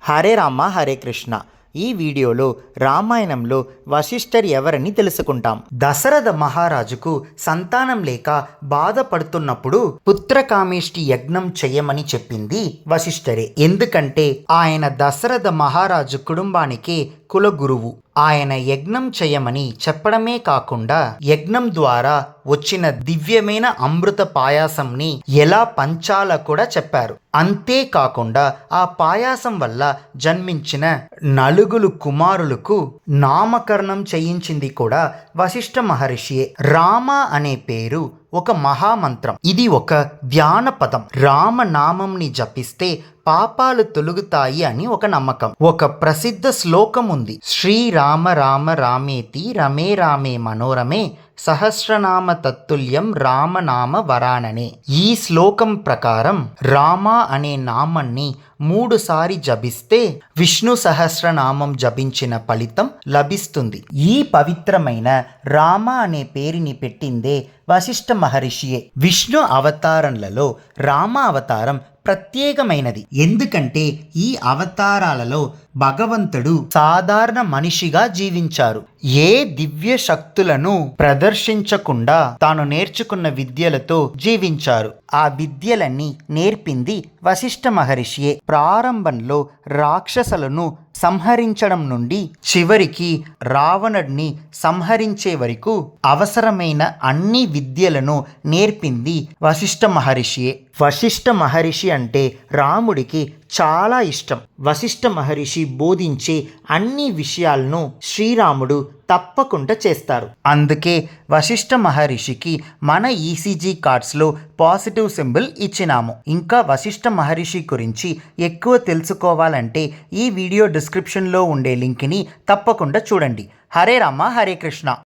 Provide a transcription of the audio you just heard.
హరే రామ హరే కృష్ణ. ఈ వీడియోలో రామాయణంలో వశిష్ఠర్ ఎవరని తెలుసుకుంటాం. దశరథ మహారాజుకు సంతానం లేక బాధపడుతున్నప్పుడు పుత్రకామేష్టి యజ్ఞం చేయమని చెప్పింది వశిష్ఠరే. ఎందుకంటే ఆయన దశరథ మహారాజు కుటుంబానికి కులగురువు. ఆయన యజ్ఞం చేయమని చెప్పడమే కాకుండా యజ్ఞం ద్వారా వచ్చిన దివ్యమైన అమృత పాయాసంని ఎలా పంచాలో కూడా చెప్పారు. అంతేకాకుండా ఆ పాయాసం వల్ల జన్మించిన నలుగురు కుమారులకు నామకరణం చేయించింది కూడా వశిష్ఠ మహర్షియే. రామ అనే పేరు ఒక మహామంత్రం. ఇది ఒక ధ్యాన పదం. రామనామంని జపిస్తే పాపాలు తొలుగుతాయి అని ఒక నమ్మకం. ఒక ప్రసిద్ధ శ్లోకం ఉంది. శ్రీరామ రామ రామేతి రమే రామే మనోరమే సహస్రనామ తత్తుల్యం రామనామ వరాననే. ఈ శ్లోకం ప్రకారం రామ అనే నామాన్ని 3 సారి జపిస్తే విష్ణు సహస్రనామం జపించిన ఫలితం లభిస్తుంది. ఈ పవిత్రమైన రామ అనే పేరుని పెట్టిందే వశిష్ఠ మహర్షియే. విష్ణు అవతారంలలో రామ అవతారం ప్రత్యేకమైనది. ఎందుకంటే ఈ అవతారాలలో భగవంతుడు సాధారణ మనిషిగా జీవించారు. ఏ దివ్య శక్తులను ప్రదర్శించకుండా తాను నేర్చుకున్న విద్యలతో జీవించారు. ఆ విద్యలన్నీ నేర్పింది వశిష్ఠ మహర్షియే. ప్రారంభంలో రాక్షసులను సంహరించడం నుండి చివరికి రావణుడిని సంహరించే వరకు అవసరమైన అన్ని విద్యలను నేర్పింది వశిష్ఠ మహర్షియే. వశిష్ఠ మహర్షి అంటే రాముడికి చాలా ఇష్టం. వశిష్ఠ మహర్షి బోధించే అన్ని విషయాలను శ్రీరాముడు తప్పకుండా చేస్తారు. అందుకే వశిష్ఠ మహర్షికి మన ఈసీజీ కార్డ్స్లో పాజిటివ్ సింబల్ ఇచ్చినాము. ఇంకా వశిష్ఠ మహర్షి గురించి ఎక్కువ తెలుసుకోవాలంటే ఈ వీడియో డిస్క్రిప్షన్లో ఉండే లింక్ని తప్పకుండా చూడండి. హరే రామ హరే కృష్ణ.